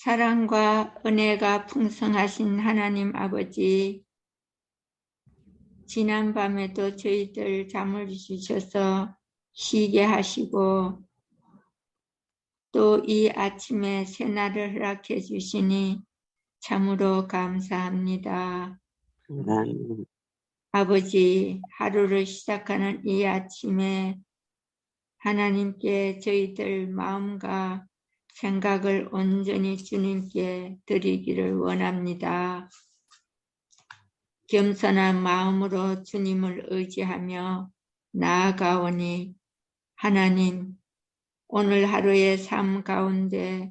사랑과 은혜가 풍성하신 하나님 아버지, 지난밤에도 저희들 잠을 주셔서 쉬게 하시고 또 이 아침에 새날을 허락해 주시니 참으로 감사합니다. 아버지, 하루를 시작하는 이 아침에 하나님께 저희들 마음과 생각을 온전히 주님께 드리기를 원합니다. 겸손한 마음으로 주님을 의지하며 나아가오니 하나님, 오늘 하루의 삶 가운데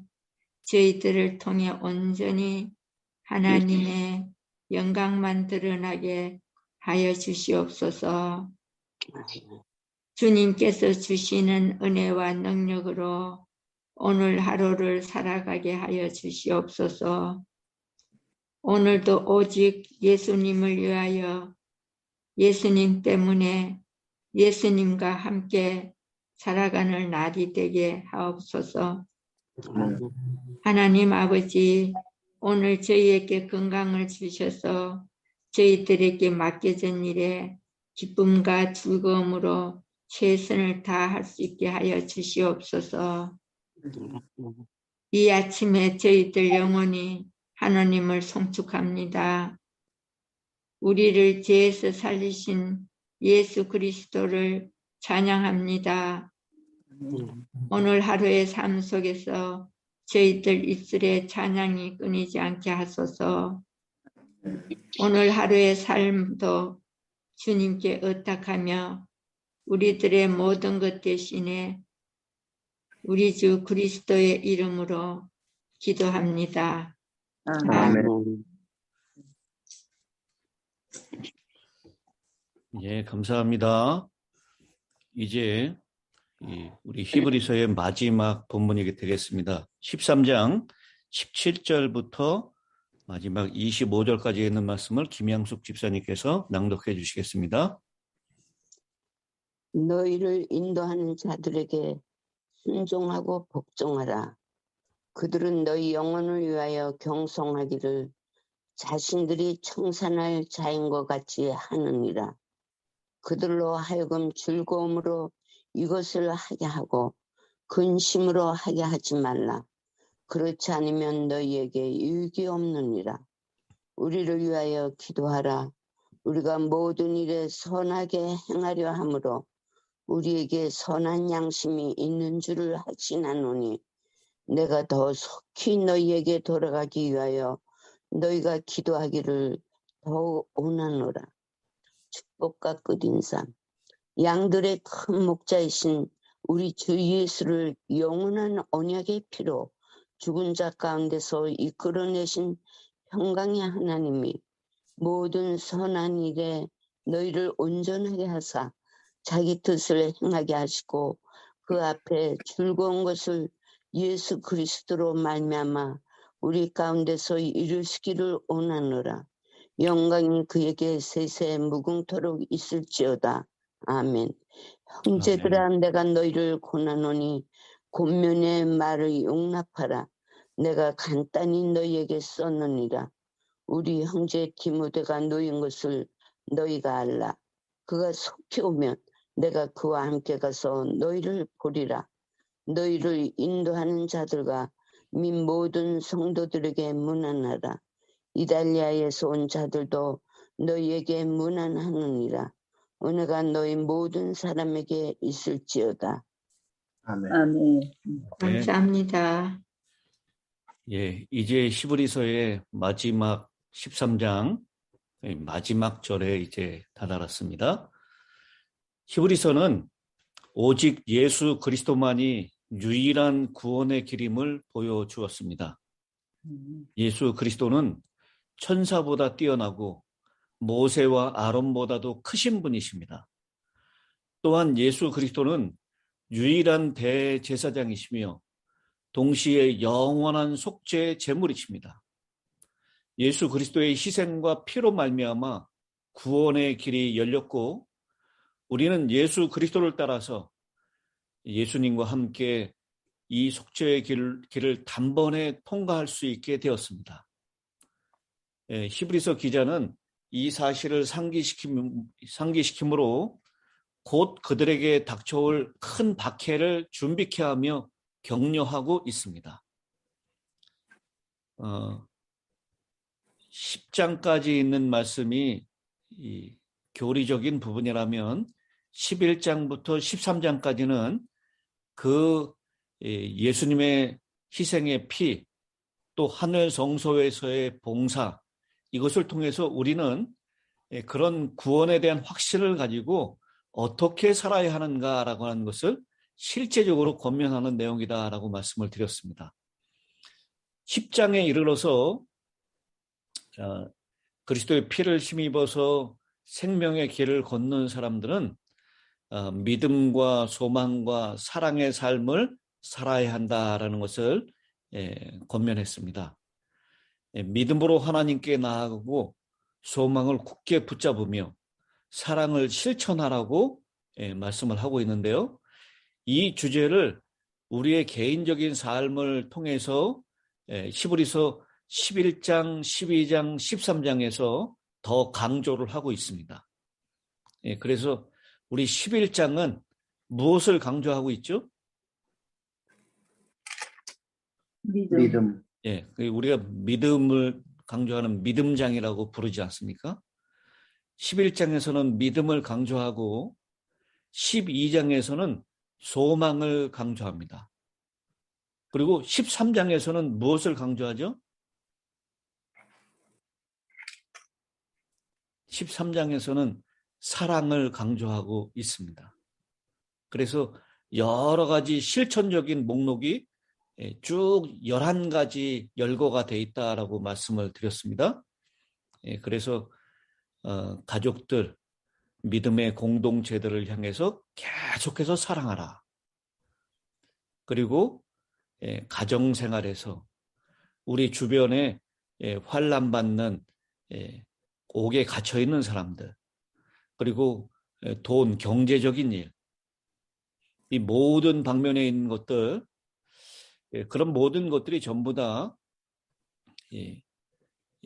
저희들을 통해 온전히 하나님의 영광만 드러나게 하여 주시옵소서. 주님께서 주시는 은혜와 능력으로 오늘 하루를 살아가게 하여 주시옵소서. 오늘도 오직 예수님을 위하여 예수님 때문에 예수님과 함께 살아가는 날이 되게 하옵소서. 하나님 아버지, 오늘 저희에게 건강을 주셔서 저희들에게 맡겨진 일에 기쁨과 즐거움으로 최선을 다할 수 있게 하여 주시옵소서. 이 아침에 저희들 영원히 하나님을 송축합니다. 우리를 죄에서 살리신 예수 그리스도를 찬양합니다. 오늘 하루의 삶 속에서 저희들 입술에 찬양이 끊이지 않게 하소서. 오늘 하루의 삶도 주님께 의탁하며 우리들의 모든 것 대신에 우리 주 그리스도의 이름으로 기도합니다. 아멘. 예, 감사합니다. 이제 우리 히브리서의 마지막 본문이 되겠습니다. 13장 17절부터 마지막 25절까지 있는 말씀을 김양숙 집사님께서 낭독해 주시겠습니다. 너희를 인도하는 자들에게 순종하고 복종하라. 그들은 너희 영혼을 위하여 경송하기를 자신들이 청산할 자인과 같이 하느니라. 그들로 하여금 즐거움으로 이것을 하게 하고 근심으로 하게 하지 말라. 그렇지 않으면 너희에게 유익이 없느니라. 우리를 위하여 기도하라. 우리가 모든 일에 선하게 행하려 함으로 우리에게 선한 양심이 있는 줄을 확신하노니 내가 더 속히 너희에게 돌아가기 위하여 너희가 기도하기를 더욱 원하노라. 축복과 끝인사. 양들의 큰 목자이신 우리 주 예수를 영원한 언약의 피로 죽은 자 가운데서 이끌어내신 평강의 하나님이 모든 선한 일에 너희를 온전하게 하사 자기 뜻을 행하게 하시고 그 앞에 즐거운 것을 예수 그리스도로 말미암아 우리 가운데서 이루시기를 원하노라. 영광이 그에게 세세 무궁토록 있을지어다. 아멘. 형제들아, 내가 너희를 고난하노니 권면의 말을 용납하라. 내가 간단히 너희에게 썼느니라. 우리 형제 디모데가 놓인 것을 너희가 알라. 그가 속히 오면 내가 그와 함께 가서 너희를 보리라. 너희를 인도하는 자들과 및 모든 성도들에게 문안하라. 이달리아에서 온 자들도 너희에게 문안하느니라. 은혜가 너희 모든 사람에게 있을지어다. 아멘. 아멘. 감사합니다. 예, 이제 히브리서의 마지막 13장 마지막 절에 이제 다다랐습니다. 히브리서는 오직 예수 그리스도만이 유일한 구원의 길임을 보여주었습니다. 예수 그리스도는 천사보다 뛰어나고 모세와 아론보다도 크신 분이십니다. 또한 예수 그리스도는 유일한 대제사장이시며 동시에 영원한 속죄의 제물이십니다. 예수 그리스도의 희생과 피로 말미암아 구원의 길이 열렸고 우리는 예수 그리스도를 따라서 예수님과 함께 이 속죄의 길을 단번에 통과할 수 있게 되었습니다. 히브리서 기자는 이 사실을 상기시킴으로 곧 그들에게 닥쳐올 큰 박해를 준비케 하며 격려하고 있습니다. 10장까지 있는 말씀이 이 교리적인 부분이라면 11장부터 13장까지는 그 예수님의 희생의 피, 또 하늘 성소에서의 봉사, 이것을 통해서 우리는 그런 구원에 대한 확신을 가지고 어떻게 살아야 하는가라고 하는 것을 실제적으로 권면하는 내용이다라고 말씀을 드렸습니다. 10장에 이르러서 그리스도의 피를 힘입어서 생명의 길을 걷는 사람들은 믿음과 소망과 사랑의 삶을 살아야 한다라는 것을 권면했습니다. 믿음으로 하나님께 나아가고 소망을 굳게 붙잡으며 사랑을 실천하라고 말씀을 하고 있는데요. 이 주제를 우리의 개인적인 삶을 통해서 히브리서 11장, 12장, 13장에서 더 강조를 하고 있습니다. 그래서 우리 11장은 무엇을 강조하고 있죠? 믿음. 우리가 믿음을 강조하는 믿음장이라고 부르지 않습니까? 11장에서는 믿음을 강조하고 12장에서는 소망을 강조합니다. 그리고 13장에서는 무엇을 강조하죠? 13장에서는 사랑을 강조하고 있습니다. 그래서 여러 가지 실천적인 목록이 쭉 11가지 열거가 돼 있다라고 말씀을 드렸습니다. 그래서 가족들, 믿음의 공동체들을 향해서 계속해서 사랑하라. 그리고 가정생활에서 우리 주변에 환난받는 옥에 갇혀있는 사람들, 그리고 돈, 경제적인 일, 이 모든 방면에 있는 것들, 그런 모든 것들이 전부 다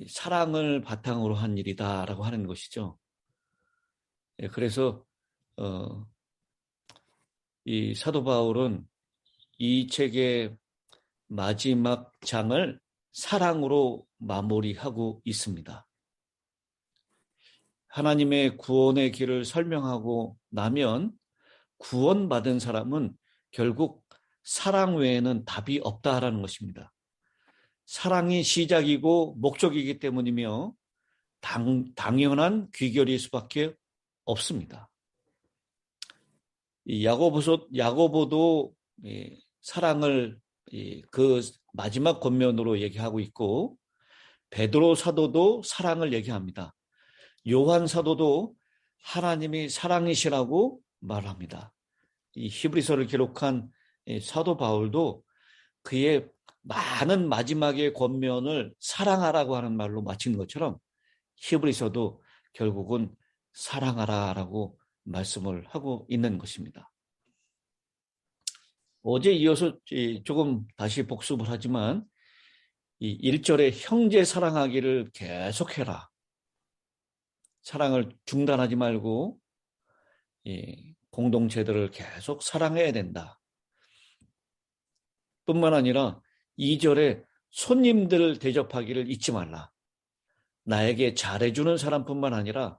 사랑을 바탕으로 한 일이다라고 하는 것이죠. 그래서 이 사도 바울은 이 책의 마지막 장을 사랑으로 마무리하고 있습니다. 하나님의 구원의 길을 설명하고 나면 구원받은 사람은 결국 사랑 외에는 답이 없다라는 것입니다. 사랑이 시작이고 목적이기 때문이며 당연한 귀결일 수밖에 없습니다. 야고보도 사랑을 그 마지막 권면으로 얘기하고 있고, 베드로 사도도 사랑을 얘기합니다. 요한 사도도 하나님이 사랑이시라고 말합니다. 이 히브리서를 기록한 사도 바울도 그의 많은 마지막의 권면을 사랑하라고 하는 말로 마친 것처럼 히브리서도 결국은 사랑하라라고 말씀을 하고 있는 것입니다. 어제 이어서 조금 다시 복습을 하지만 이 1절에 형제 사랑하기를 계속해라. 사랑을 중단하지 말고 공동체들을 계속 사랑해야 된다. 뿐만 아니라 2절에 손님들 대접하기를 잊지 말라. 나에게 잘해주는 사람뿐만 아니라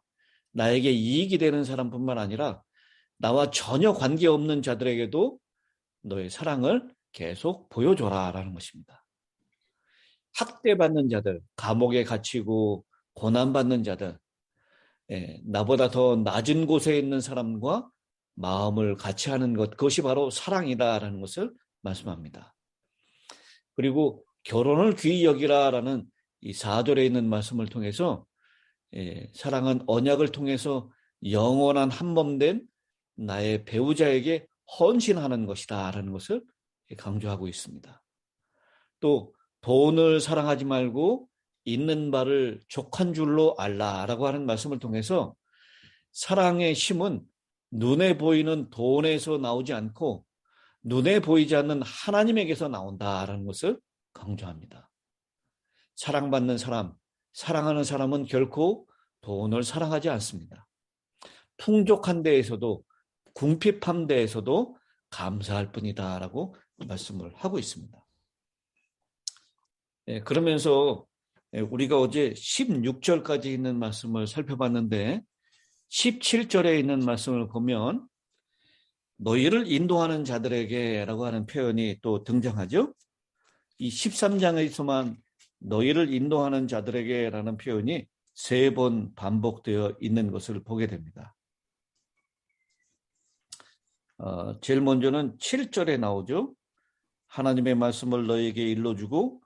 나에게 이익이 되는 사람뿐만 아니라 나와 전혀 관계없는 자들에게도 너의 사랑을 계속 보여줘라라는 것입니다. 학대받는 자들, 감옥에 갇히고 고난받는 자들, 나보다 더 낮은 곳에 있는 사람과 마음을 같이 하는 것, 그것이 바로 사랑이다라는 것을 말씀합니다. 그리고 결혼을 귀히 여기라라는 이 4절에 있는 말씀을 통해서 사랑은 언약을 통해서 영원한 한몸된 나의 배우자에게 헌신하는 것이다라는 것을 강조하고 있습니다. 또 돈을 사랑하지 말고 있는 바를 족한 줄로 알라라고 하는 말씀을 통해서 사랑의 힘은 눈에 보이는 돈에서 나오지 않고 눈에 보이지 않는 하나님에게서 나온다라는 것을 강조합니다. 사랑받는 사람, 사랑하는 사람은 결코 돈을 사랑하지 않습니다. 풍족한 데에서도 궁핍한 데에서도 감사할 뿐이다라고 말씀을 하고 있습니다. 그러면서 우리가 어제 16절까지 있는 말씀을 살펴봤는데 17절에 있는 말씀을 보면 너희를 인도하는 자들에게 라고 하는 표현이 또 등장하죠. 이 13장에서만 너희를 인도하는 자들에게 라는 표현이 3번 반복되어 있는 것을 보게 됩니다. 제일 먼저는 7절에 나오죠. 하나님의 말씀을 너희에게 일러주고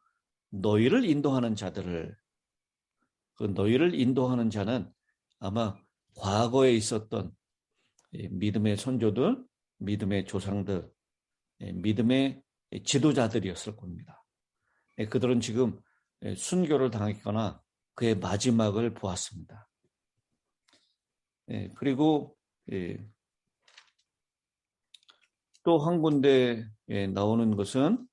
너희를 인도하는 자들을, 그 너희를 인도하는 자는 아마 과거에 있었던 믿음의 선조들, 믿음의 조상들, 믿음의 지도자들이었을 겁니다. 그들은 지금 순교를 당했거나 그의 마지막을 보았습니다. 그리고 또 한 군데에 나오는 것은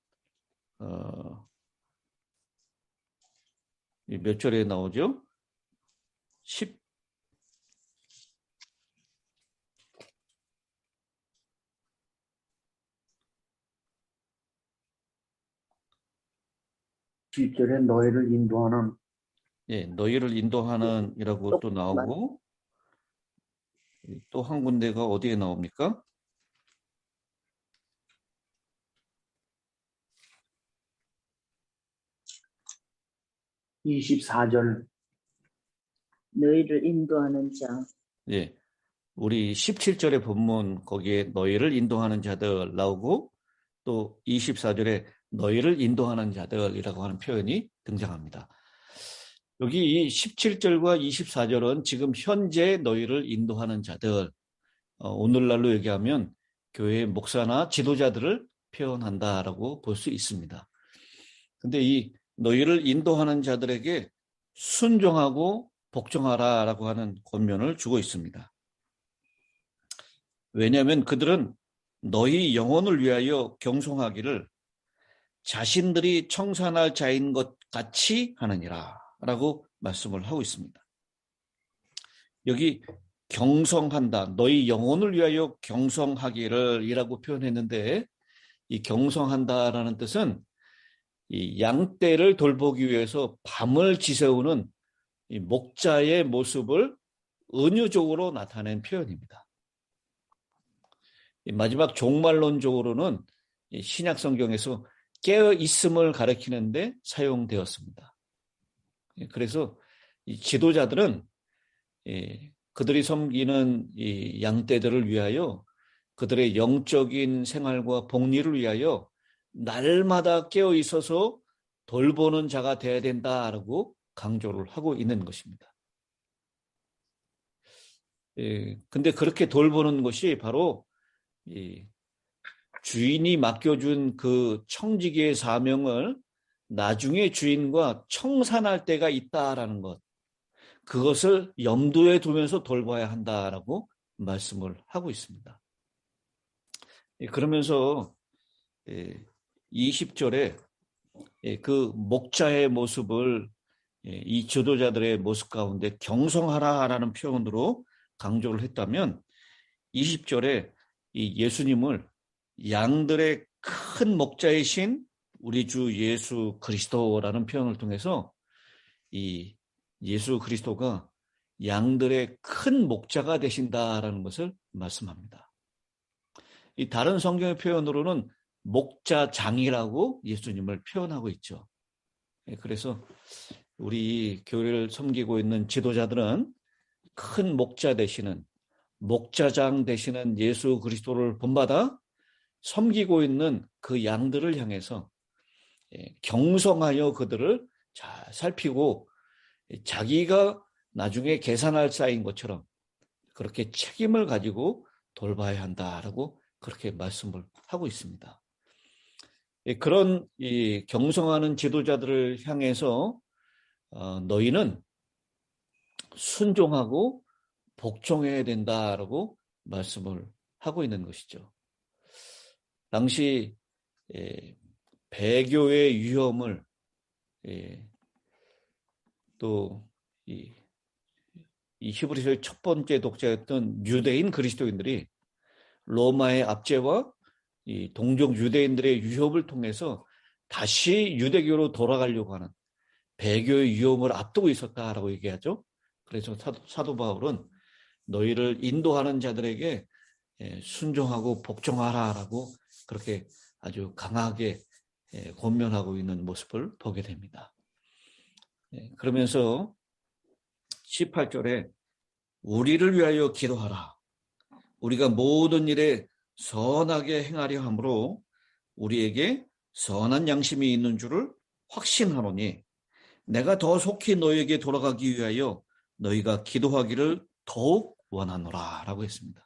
몇 절에 나오죠? 7절에 너희를 인도하는 너희를 인도하는 이라고 또 나오고 또 한 군데가 어디에 나옵니까? (24절) 너희를 인도하는 자. 우리 17절의 본문 거기에 너희를 인도하는 자들 나오고 또 24절에 너희를 인도하는 자들이라고 하는 표현이 등장합니다. 여기 이 17절과 24절은 지금 현재 너희를 인도하는 자들, 오늘날로 얘기하면 교회의 목사나 지도자들을 표현한다라고 볼 수 있습니다. 근데 이 너희를 인도하는 자들에게 순종하고 복종하라라고 하는 권면을 주고 있습니다. 왜냐하면 그들은 너희 영혼을 위하여 경송하기를 자신들이 청산할 자인 것 같이 하느니라 라고 말씀을 하고 있습니다. 여기 경성한다, 너희 영혼을 위하여 경성하기를 이라고 표현했는데 이 경성한다라는 뜻은 이 양떼를 돌보기 위해서 밤을 지새우는 이 목자의 모습을 은유적으로 나타낸 표현입니다. 마지막 종말론적으로는 신약 성경에서 깨어 있음을 가리키는데 사용되었습니다. 그래서 이 지도자들은 그들이 섬기는 이 양떼들을 위하여 그들의 영적인 생활과 복리를 위하여 날마다 깨어 있어서 돌보는 자가 되어야 된다라고 강조를 하고 있는 것입니다. 근데 그렇게 돌보는 것이 바로 주인이 맡겨준 그 청지기의 사명을 나중에 주인과 청산할 때가 있다라는 것, 그것을 염두에 두면서 돌봐야 한다라고 말씀을 하고 있습니다. 그러면서 20절에 그 목자의 모습을 이 지도자들의 모습 가운데 경성하라라는 표현으로 강조를 했다면 20절에 이 예수님을 양들의 큰 목자이신 우리 주 예수 그리스도라는 표현을 통해서 이 예수 그리스도가 양들의 큰 목자가 되신다라는 것을 말씀합니다. 이 다른 성경의 표현으로는 목자장이라고 예수님을 표현하고 있죠. 그래서 우리 교회를 섬기고 있는 지도자들은 큰 목자 되시는, 목자장 되시는 예수 그리스도를 본받아 섬기고 있는 그 양들을 향해서 경성하여 그들을 잘 살피고 자기가 나중에 계산할 자인 것처럼 그렇게 책임을 가지고 돌봐야 한다라고 그렇게 말씀을 하고 있습니다. 그런 이 경성하는 지도자들을 향해서 너희는 순종하고 복종해야 된다라고 말씀을 하고 있는 것이죠. 당시 배교의 위험을 또 이 히브리서의 첫 번째 독자였던 유대인 그리스도인들이 로마의 압제와 이 동족 유대인들의 유협을 통해서 다시 유대교로 돌아가려고 하는 배교의 위험을 앞두고 있었다라고 얘기하죠. 그래서 사도 바울은 너희를 인도하는 자들에게 순종하고 복종하라라고 그렇게 아주 강하게 권면하고 있는 모습을 보게 됩니다. 그러면서 18절에 우리를 위하여 기도하라. 우리가 모든 일에 선하게 행하려 함으로 우리에게 선한 양심이 있는 줄을 확신하노니 내가 더 속히 너희에게 돌아가기 위하여 너희가 기도하기를 더욱 원하노라 라고 했습니다.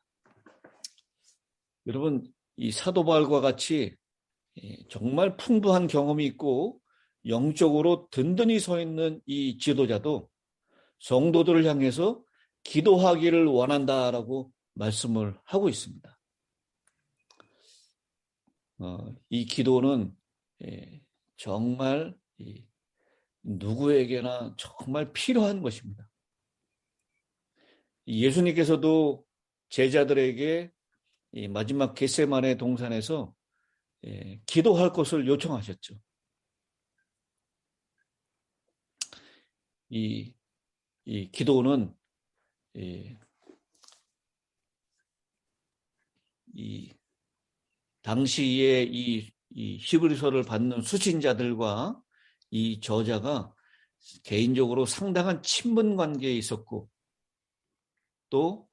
여러분, 이 사도 바울과 같이 정말 풍부한 경험이 있고 영적으로 든든히 서 있는 이 지도자도 성도들을 향해서 기도하기를 원한다라고 말씀을 하고 있습니다. 이 기도는 정말 누구에게나 정말 필요한 것입니다. 예수님께서도 제자들에게 이 마지막 겟세마네 동산에서 기도할 것을 요청하셨죠. 이 기도는 이 당시에 이 히브리서를 받는 수신자들과 이 저자가 개인적으로 상당한 친분 관계에 있었고 또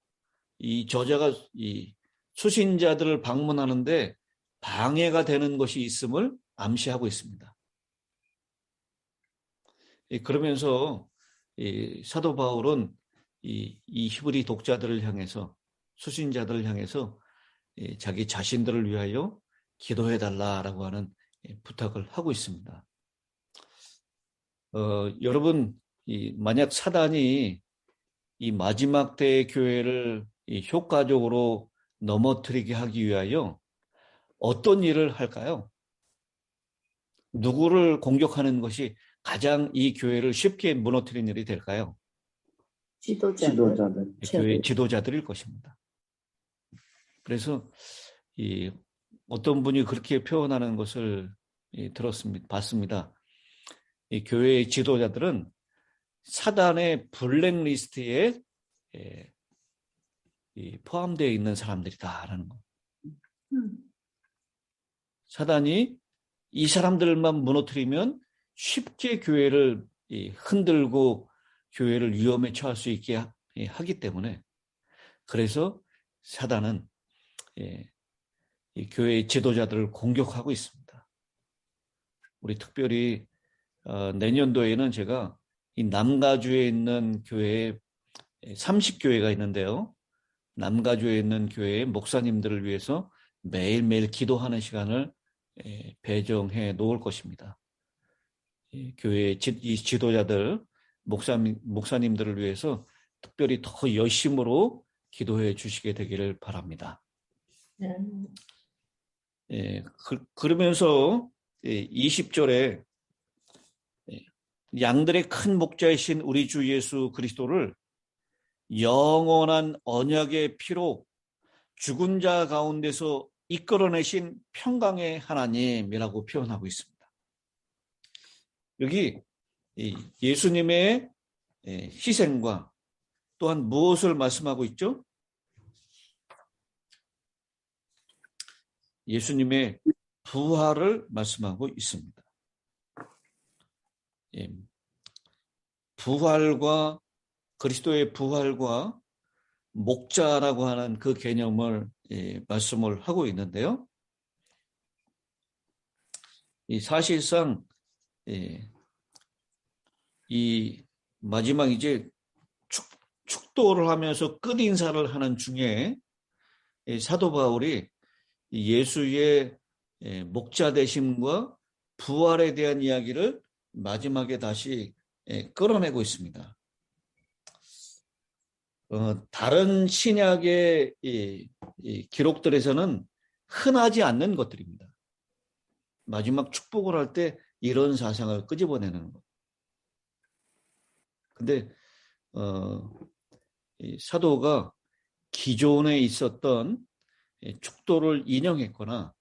이 저자가 이 수신자들을 방문하는데 방해가 되는 것이 있음을 암시하고 있습니다. 그러면서 사도 바울은 이 히브리 독자들을 향해서 수신자들을 향해서 자기 자신들을 위하여 기도해달라라고 하는 부탁을 하고 있습니다. 여러분, 만약 사단이 이 마지막 때의 교회를 효과적으로 넘어뜨리게 하기 위하여 어떤 일을 할까요? 누구를 공격하는 것이 가장 이 교회를 쉽게 무너뜨리는 일이 될까요? 지도자들. 교회 지도자들일 것입니다. 그래서 어떤 분이 그렇게 표현하는 것을 봤습니다. 이 교회의 지도자들은 사단의 블랙리스트에 포함되어 있는 사람들이다라는 거. 사단이 이 사람들만 무너뜨리면 쉽게 교회를 흔들고 교회를 위험에 처할 수 있게 하기 때문에 그래서 사단은 이 교회의 지도자들을 공격하고 있습니다. 우리 특별히 내년도에는 제가 이 남가주에 있는 교회에 30교회가 있는데요. 남가주에 있는 교회의 목사님들을 위해서 매일매일 기도하는 시간을 배정해 놓을 것입니다. 교회의 이 지도자들, 목사님들을 위해서 특별히 더 열심으로 기도해 주시게 되기를 바랍니다. 그러면서 20절에 양들의 큰 목자이신 우리 주 예수 그리스도를 영원한 언약의 피로 죽은 자 가운데서 이끌어내신 평강의 하나님이라고 표현하고 있습니다. 여기 예수님의 희생과 또한 무엇을 말씀하고 있죠? 예수님의 부활을 말씀하고 있습니다. 부활과 그리스도의 부활과 목자라고 하는 그 개념을 말씀을 하고 있는데요. 사실상 이 마지막 이제 축도를 하면서 끝 인사를 하는 중에 사도 바울이 예수의 목자 되심과 부활에 대한 이야기를 마지막에 다시 끌어내고 있습니다. 다른 신약의 이 기록들에서는 흔하지 않는 것들입니다. 마지막 축복을 할 때 이런 사상을 끄집어내는 것. 근데 이 사도가 기존에 있었던 축도를 인용했거나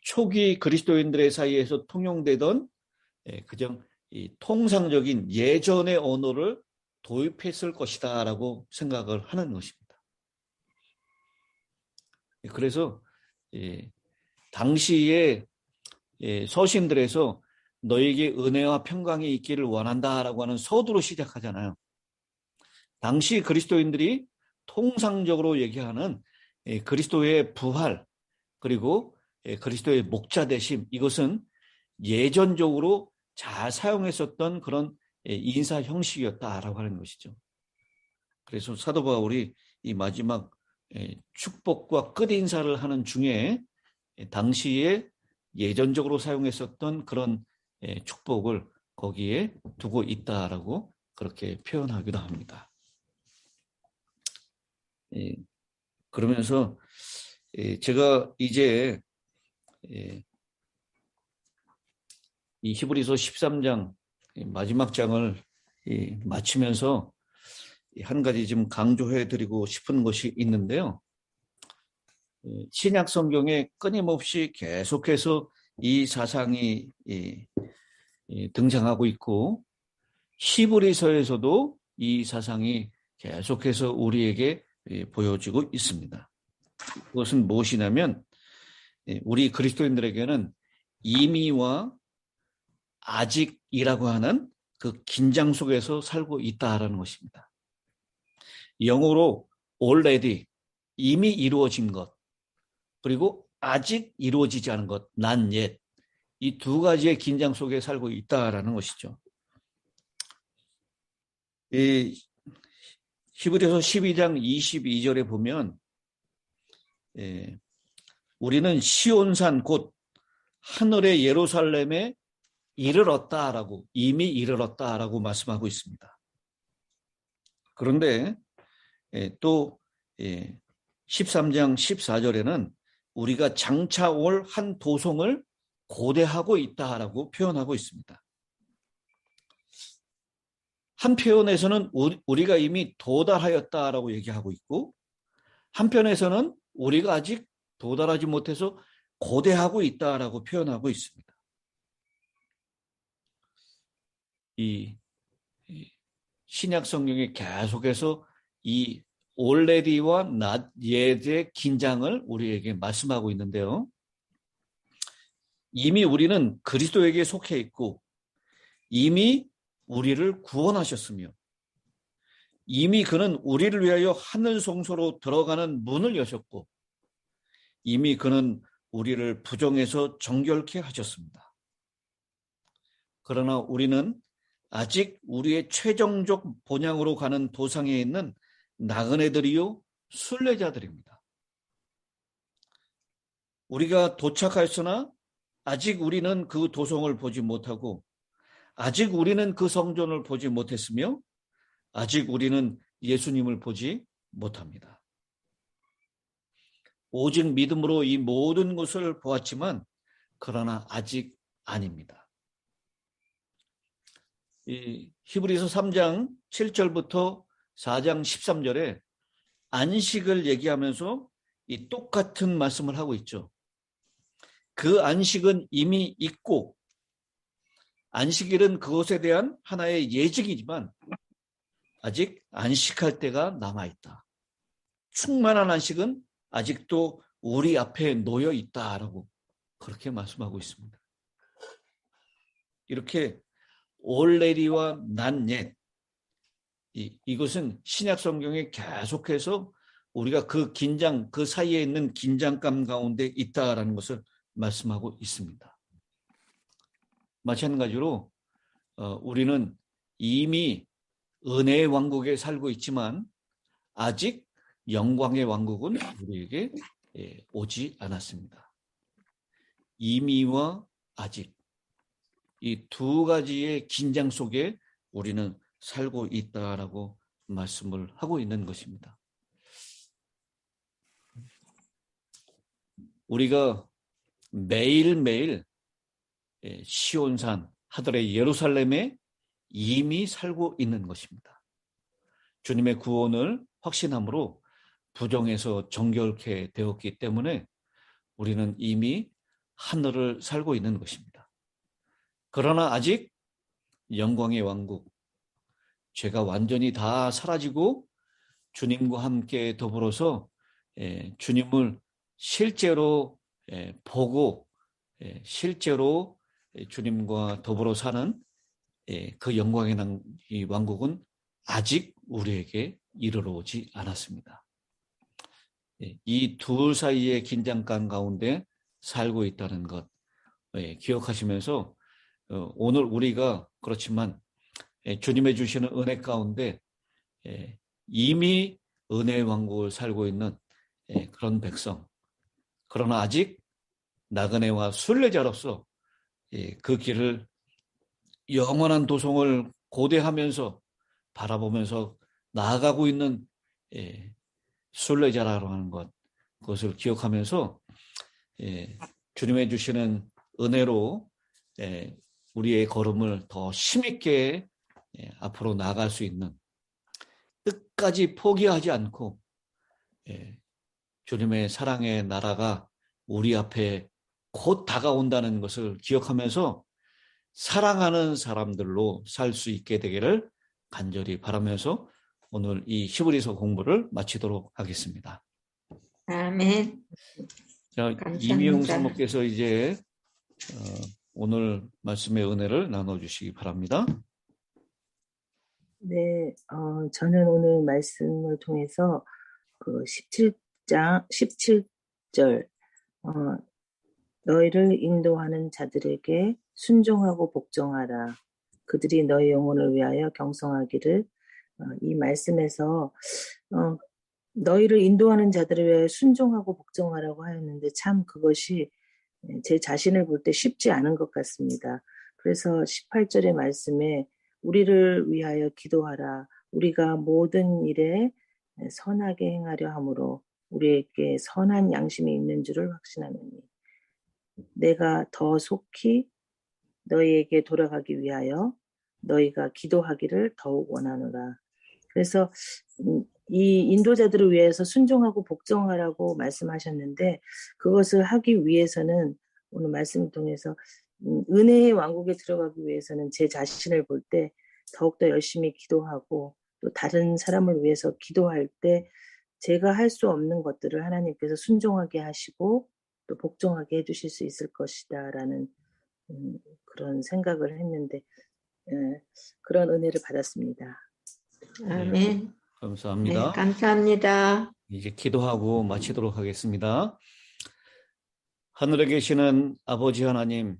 초기 그리스도인들의 사이에서 통용되던 그냥 이 통상적인 예전의 언어를 도입했을 것이다라고 생각을 하는 것입니다. 그래서 당시에 서신들에서 너에게 은혜와 평강이 있기를 원한다라고 하는 서두로 시작하잖아요. 당시 그리스도인들이 통상적으로 얘기하는 그리스도의 부활 그리고 그리스도의 목자 되심, 이것은 예전적으로 잘 사용했었던 그런 인사 형식이었다라고 하는 것이죠. 그래서 사도 바울이 이 마지막 축복과 끝인사를 하는 중에 당시에 예전적으로 사용했었던 그런 축복을 거기에 두고 있다라고 그렇게 표현하기도 합니다. 그러면서 제가 이제 이 히브리서 13장 마지막 장을 마치면서 한 가지 좀 강조해 드리고 싶은 것이 있는데요. 신약 성경에 끊임없이 계속해서 이 사상이 등장하고 있고 히브리서에서도 이 사상이 계속해서 우리에게 보여지고 있습니다. 그것은 무엇이냐면 우리 그리스도인들에게는 이미와 아직이라고 하는 그 긴장 속에서 살고 있다라는 것입니다. 영어로 already, 이미 이루어진 것, 그리고 아직 이루어지지 않은 것, not yet, 이 두 가지의 긴장 속에 살고 있다라는 것이죠. 이 히브리서 12장 22절에 보면 우리는 시온산 곧 하늘의 예루살렘에 이르렀다라고, 이미 이르렀다라고 말씀하고 있습니다. 그런데 또 13장 14절에는 우리가 장차 올 한 도성을 고대하고 있다라고 표현하고 있습니다. 한편에서는 우리가 이미 도달하였다라고 얘기하고 있고 한편에서는 우리가 아직 도달하지 못해서 고대하고 있다라고 표현하고 있습니다. 이 신약 성경에 계속해서 이 already와 not yet의 긴장을 우리에게 말씀하고 있는데요. 이미 우리는 그리스도에게 속해 있고 이미 우리를 구원하셨으며 이미 그는 우리를 위하여 하늘 성소로 들어가는 문을 여셨고 이미 그는 우리를 부정해서 정결케 하셨습니다. 그러나 우리는 아직 우리의 최종적 본향으로 가는 도상에 있는 나그네들이요 순례자들입니다. 우리가 도착하였으나 아직 우리는 그 도성을 보지 못하고 아직 우리는 그 성전을 보지 못했으며 아직 우리는 예수님을 보지 못합니다. 오직 믿음으로 이 모든 것을 보았지만 그러나 아직 아닙니다. 이 히브리서 3장 7절부터 4장 13절에 안식을 얘기하면서 이 똑같은 말씀을 하고 있죠. 그 안식은 이미 있고 안식일은 그것에 대한 하나의 예증이지만 아직 안식할 때가 남아있다. 충만한 안식은 아직도 우리 앞에 놓여 있다라고 그렇게 말씀하고 있습니다. 이렇게 already와 not yet, 이것은 신약 성경에 계속해서 우리가 그 긴장, 그 사이에 있는 긴장감 가운데 있다라는 것을 말씀하고 있습니다. 마찬가지로 우리는 이미 은혜의 왕국에 살고 있지만 아직 영광의 왕국은 우리에게 오지 않았습니다. 이미와 아직, 이 두 가지의 긴장 속에 우리는 살고 있다라고 말씀을 하고 있는 것입니다. 우리가 매일매일 시온산 하늘의 예루살렘에 이미 살고 있는 것입니다. 주님의 구원을 확신함으로 부정에서 정결케 되었기 때문에 우리는 이미 하늘을 살고 있는 것입니다. 그러나 아직 영광의 왕국, 죄가 완전히 다 사라지고 주님과 함께 더불어서 주님을 실제로 보고 실제로 주님과 더불어 사는 그 영광의 이 왕국은 아직 우리에게 이르러 오지 않았습니다. 이 둘 사이의 긴장감 가운데 살고 있다는 것 기억하시면서 오늘 우리가 그렇지만 주님의 주시는 은혜 가운데 이미 은혜의 왕국을 살고 있는 그런 백성, 그러나 아직 나그네와 순례자로서 그 길을 영원한 도성을 고대하면서 바라보면서 나아가고 있는 순례자라고 하는 것, 그것을 기억하면서 주님의 주시는 은혜로 우리의 걸음을 더 힘있게 앞으로 나아갈 수 있는, 끝까지 포기하지 않고 주님의 사랑의 나라가 우리 앞에 곧 다가온다는 것을 기억하면서 사랑하는 사람들로 살 수 있게 되기를 간절히 바라면서 오늘 이 히브리서 공부를 마치도록 하겠습니다. 아멘. 자, 감사합니다. 이미용 사모께서 이제 오늘 말씀의 은혜를 나눠주시기 바랍니다. 네, 저는 오늘 말씀을 통해서 그 17절, 너희를 인도하는 자들에게 순종하고 복종하라. 그들이 너희 영혼을 위하여 경성하기를, 이 말씀에서 너희를 인도하는 자들을 위하여 순종하고 복종하라고 하였는데 참 그것이 제 자신을 볼 때 쉽지 않은 것 같습니다. 그래서 18절의 말씀에 우리를 위하여 기도하라. 우리가 모든 일에 선하게 행하려 함으로 우리에게 선한 양심이 있는 줄을 확신하노니 내가 더 속히 너희에게 돌아가기 위하여 너희가 기도하기를 더욱 원하노라. 그래서 이 인도자들을 위해서 순종하고 복종하라고 말씀하셨는데 그것을 하기 위해서는 오늘 말씀을 통해서 은혜의 왕국에 들어가기 위해서는 제 자신을 볼 때 더욱더 열심히 기도하고 또 다른 사람을 위해서 기도할 때 제가 할 수 없는 것들을 하나님께서 순종하게 하시고 또 복종하게 해주실 수 있을 것이다 라는 그런 생각을 했는데 그런 은혜를 받았습니다. 아멘. 감사합니다. 네, 감사합니다. 이제 기도하고 마치도록 하겠습니다. 하늘에 계시는 아버지 하나님,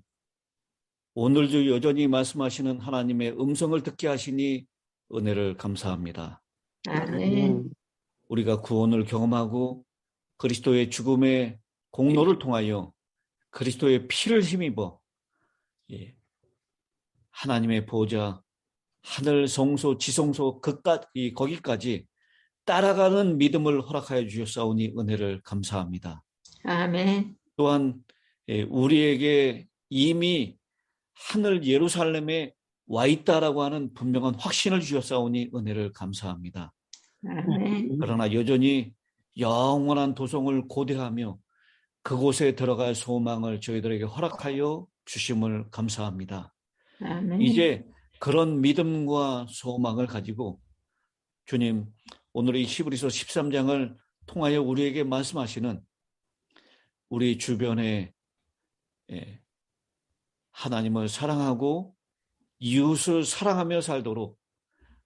오늘도 여전히 말씀하시는 하나님의 음성을 듣게 하시니 은혜를 감사합니다. 아멘. 우리가 구원을 경험하고 그리스도의 죽음의 공로를 통하여 그리스도의 피를 힘입어 하나님의 보좌, 하늘 성소, 지성소 거기까지 따라가는 믿음을 허락하여 주셨사오니 은혜를 감사합니다. 아멘. 또한 우리에게 이미 하늘 예루살렘에 와 있다라고 하는 분명한 확신을 주셨사오니 은혜를 감사합니다. 아멘. 그러나 여전히 영원한 도성을 고대하며 그곳에 들어갈 소망을 저희들에게 허락하여 주심을 감사합니다. 아멘. 이제 그런 믿음과 소망을 가지고 주님, 오늘 이 히브리서 13장을 통하여 우리에게 말씀하시는 우리 주변에 하나님을 사랑하고 이웃을 사랑하며 살도록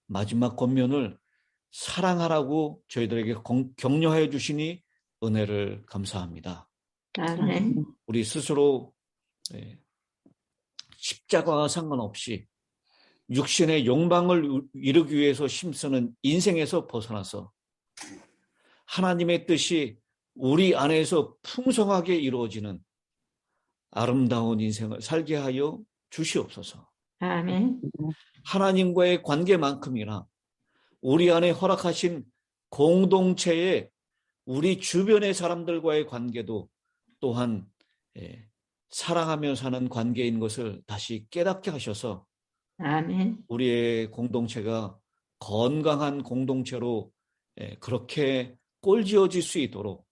마지막 권면을 사랑하라고 저희들에게 격려하여 주시니 은혜를 감사합니다. 아멘. 우리 스스로 십자가와 상관없이 육신의 욕망을 이루기 위해서 힘쓰는 인생에서 벗어나서 하나님의 뜻이 우리 안에서 풍성하게 이루어지는 아름다운 인생을 살게 하여 주시옵소서. 아멘. 하나님과의 관계만큼이나 우리 안에 허락하신 공동체의 우리 주변의 사람들과의 관계도 또한 사랑하며 사는 관계인 것을 다시 깨닫게 하셔서 아멘. 우리의 공동체가 건강한 공동체로 그렇게 꼴지어질 수 있도록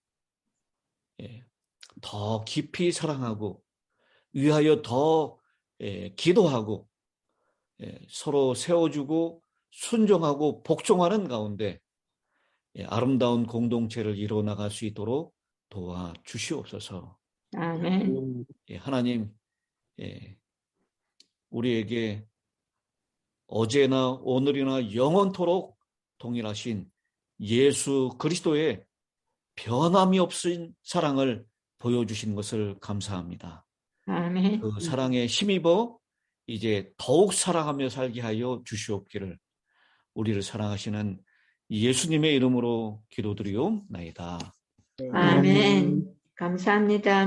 더 깊이 사랑하고 위하여 더 기도하고 서로 세워주고 순종하고 복종하는 가운데 아름다운 공동체를 이루어나갈 수 있도록 도와주시옵소서. 아멘. 하나님, 우리에게 어제나 오늘이나 영원토록 동일하신 예수 그리스도의 변함이 없은 사랑을 보여주신 것을 감사합니다. 아멘. 그 사랑에 힘입어 이제 더욱 사랑하며 살게 하여 주시옵기를 우리를 사랑하시는 예수님의 이름으로 기도드리옵나이다. 네. 아멘. 감사합니다.